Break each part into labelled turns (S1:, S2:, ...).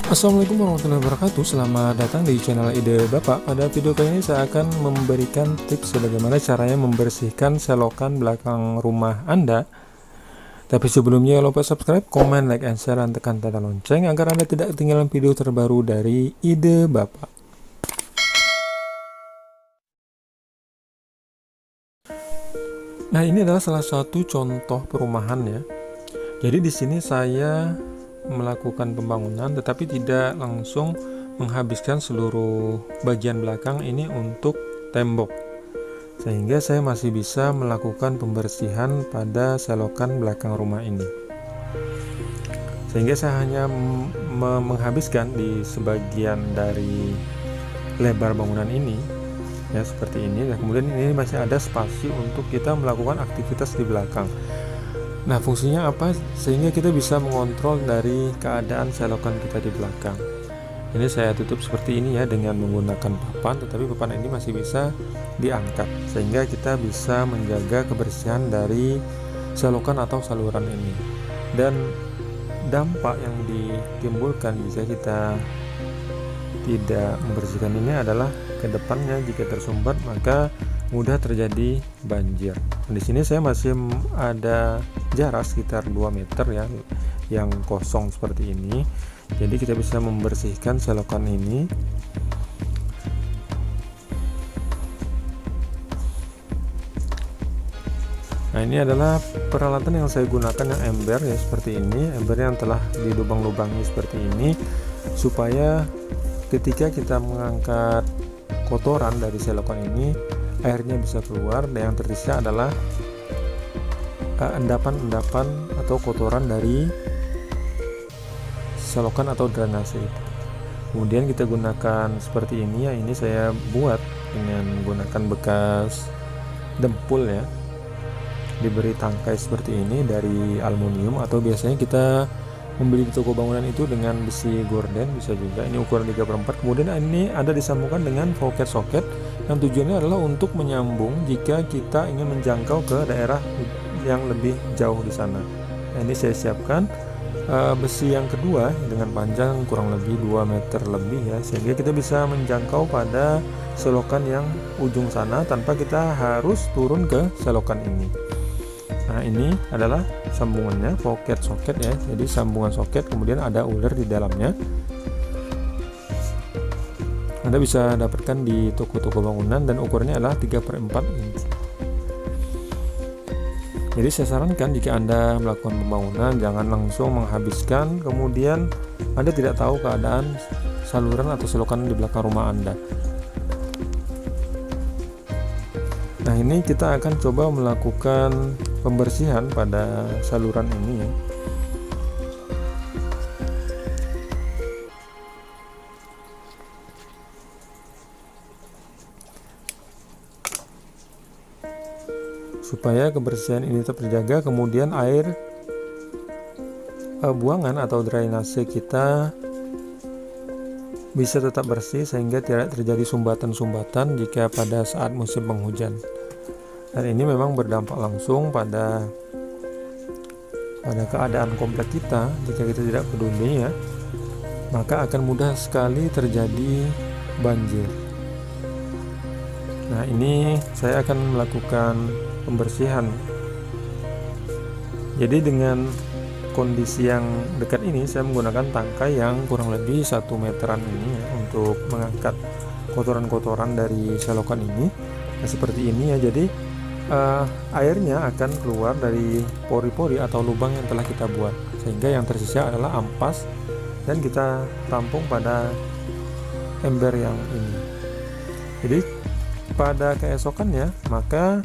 S1: Assalamualaikum warahmatullahi wabarakatuh. Selamat datang di channel Ide Bapak. Pada video kali ini saya akan memberikan tips bagaimana caranya membersihkan selokan belakang rumah Anda. Tapi sebelumnya jangan lupa subscribe, komen, like, and share, dan tekan tanda lonceng agar Anda tidak ketinggalan video terbaru dari Ide Bapak. Nah, ini adalah salah satu contoh perumahan ya. Jadi di sini saya melakukan pembangunan tetapi tidak langsung menghabiskan seluruh bagian belakang ini untuk tembok, sehingga saya masih bisa melakukan pembersihan pada selokan belakang rumah ini, sehingga saya hanya menghabiskan di sebagian dari lebar bangunan ini ya, seperti ini. Dan kemudian ini masih ada spasi untuk kita melakukan aktivitas di belakang. Nah, fungsinya apa? Sehingga kita bisa mengontrol dari keadaan selokan kita di belakang. Ini saya tutup seperti ini ya dengan menggunakan papan, tetapi papan ini masih bisa diangkat sehingga kita bisa menjaga kebersihan dari selokan atau saluran ini. Dan dampak yang ditimbulkan jika kita tidak membersihkan ini adalah ke depannya jika tersumbat maka mudah terjadi banjir. Di sini saya masih ada jarak sekitar 2 meter ya yang kosong seperti ini. Jadi kita bisa membersihkan selokan ini. Nah, ini adalah peralatan yang saya gunakan, yang ember ya seperti ini. Ember yang telah dilubang-lubangi seperti ini supaya ketika kita mengangkat kotoran dari selokan ini, airnya bisa keluar dan yang tersisa adalah endapan-endapan atau kotoran dari selokan atau drainase itu. Kemudian kita gunakan seperti ini ya, ini saya buat dengan menggunakan bekas dempul ya, diberi tangkai seperti ini dari aluminium, atau biasanya kita membeli di toko bangunan itu dengan besi gorden bisa juga. Ini ukuran 3/4. Kemudian ini ada disambungkan dengan soket yang tujuannya adalah untuk menyambung jika kita ingin menjangkau ke daerah yang lebih jauh di sana. Nah, ini saya siapkan besi yang kedua dengan panjang kurang lebih 2 meter lebih ya, sehingga kita bisa menjangkau pada selokan yang ujung sana tanpa kita harus turun ke selokan ini. Nah, ini adalah sambungannya, soket ya. Jadi sambungan soket, kemudian ada uler di dalamnya. Anda bisa dapatkan di toko-toko bangunan dan ukurannya adalah 3/4 inci. Jadi saya sarankan jika Anda melakukan pembangunan jangan langsung menghabiskan, kemudian Anda tidak tahu keadaan saluran atau selokan di belakang rumah Anda. Nah, ini kita akan coba melakukan pembersihan pada saluran ini ya. Supaya kebersihan ini tetap terjaga, kemudian air buangan atau drainase kita bisa tetap bersih sehingga tidak terjadi sumbatan-sumbatan jika pada saat musim penghujan. Dan ini memang berdampak langsung pada keadaan komplek kita. Jika kita tidak peduli ya, maka akan mudah sekali terjadi banjir. Nah, ini saya akan melakukan pembersihan. Jadi dengan kondisi yang dekat ini saya menggunakan tangkai yang kurang lebih 1 meteran ini ya, untuk mengangkat kotoran-kotoran dari selokan ini. Nah, seperti ini ya. Jadi airnya akan keluar dari pori-pori atau lubang yang telah kita buat, sehingga yang tersisa adalah ampas dan kita tampung pada ember yang ini. Jadi pada keesokannya maka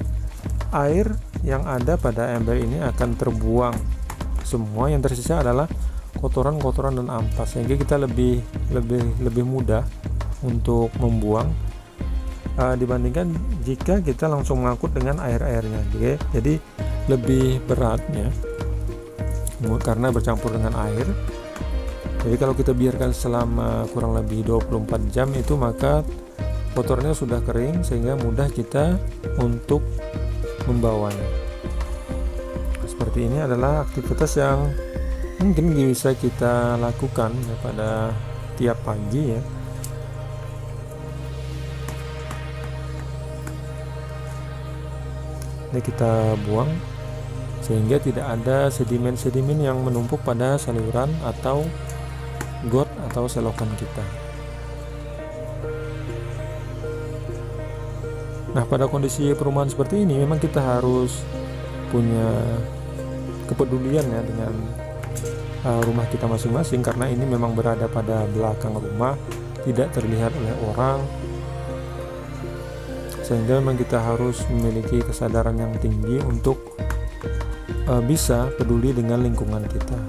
S1: air yang ada pada ember ini akan terbuang semua, yang tersisa adalah kotoran-kotoran dan ampas, sehingga kita lebih mudah untuk membuang dibandingkan jika kita langsung mengangkut dengan air-airnya. Jadi lebih beratnya karena bercampur dengan air. Jadi kalau kita biarkan selama kurang lebih 24 jam itu, maka kotornya sudah kering sehingga mudah kita untuk membawanya. Seperti ini adalah aktivitas yang mungkin bisa kita lakukan ya pada tiap pagi ya. Ini kita buang sehingga tidak ada sedimen-sedimen yang menumpuk pada saluran atau got atau selokan kita. Nah, pada kondisi perumahan seperti ini memang kita harus punya kepedulian ya dengan rumah kita masing-masing, karena ini memang berada pada belakang rumah, tidak terlihat oleh orang, sehingga memang kita harus memiliki kesadaran yang tinggi untuk bisa peduli dengan lingkungan kita.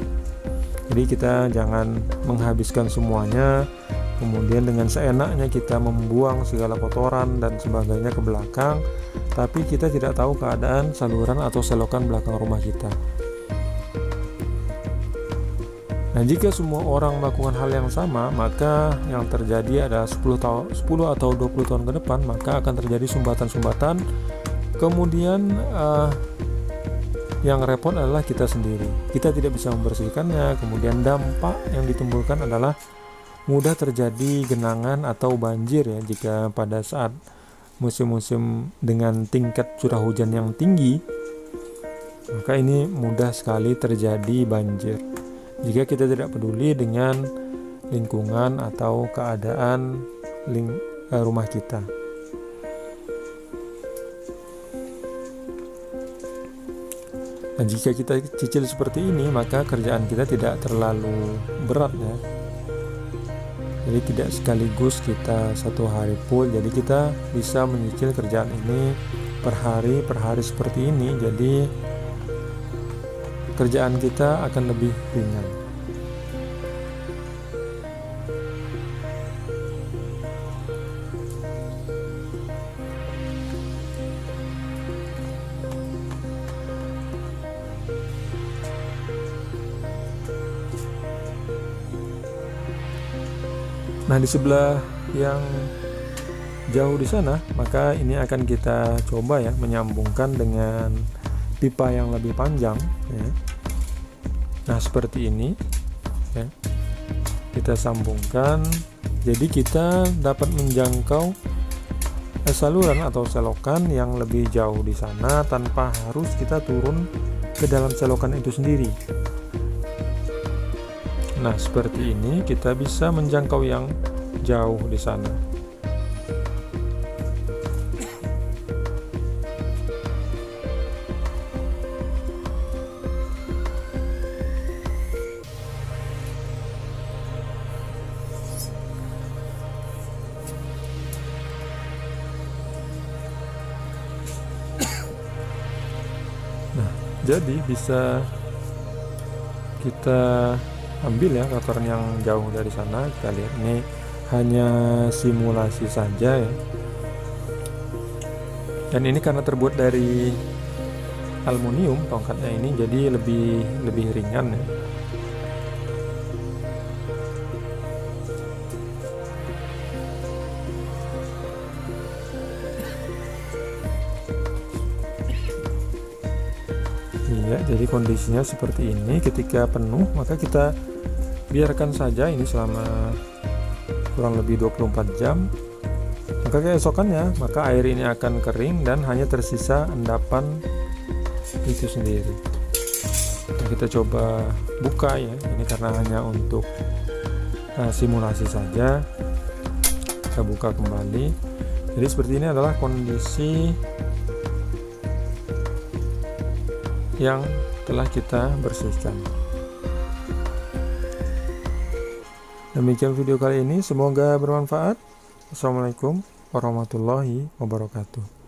S1: Jadi kita jangan menghabiskan semuanya, kemudian dengan seenaknya kita membuang segala kotoran dan sebagainya ke belakang, tapi kita tidak tahu keadaan saluran atau selokan belakang rumah kita. Nah, jika semua orang melakukan hal yang sama, maka yang terjadi adalah 10 atau 20 tahun ke depan, maka akan terjadi sumbatan-sumbatan. Kemudian yang repot adalah kita sendiri. Kita tidak bisa membersihkannya. Kemudian dampak yang ditimbulkan adalah mudah terjadi genangan atau banjir ya, jika pada saat musim-musim dengan tingkat curah hujan yang tinggi, maka ini mudah sekali terjadi banjir jika kita tidak peduli dengan lingkungan atau keadaan rumah kita. Dan jika kita cicil seperti ini, maka kerjaan kita tidak terlalu berat ya. Jadi tidak sekaligus kita satu hari full, jadi kita bisa menyicil kerjaan ini per hari seperti ini. Jadi kerjaan kita akan lebih ringan. Nah, di sebelah yang jauh di sana, maka ini akan kita coba ya menyambungkan dengan pipa yang lebih panjang ya. Nah, seperti ini ya. Kita sambungkan, jadi kita dapat menjangkau saluran atau selokan yang lebih jauh di sana tanpa harus kita turun ke dalam selokan itu sendiri. Nah, seperti ini kita bisa menjangkau yang jauh di sana. Nah, jadi bisa kita ambil ya kotoran yang jauh dari sana. Kita lihat ini hanya simulasi saja ya, dan ini karena terbuat dari aluminium tongkatnya ini, jadi lebih ringan ya. Iya, jadi kondisinya seperti ini. Ketika penuh, maka kita biarkan saja ini selama kurang lebih 24 jam. Maka keesokannya, maka air ini akan kering dan hanya tersisa endapan itu sendiri. Nah, kita coba buka ya, ini karena hanya untuk simulasi saja. Kita buka kembali. Jadi seperti ini adalah kondisi yang telah kita bersihkan. Demikian video kali ini, semoga bermanfaat. Assalamualaikum warahmatullahi wabarakatuh.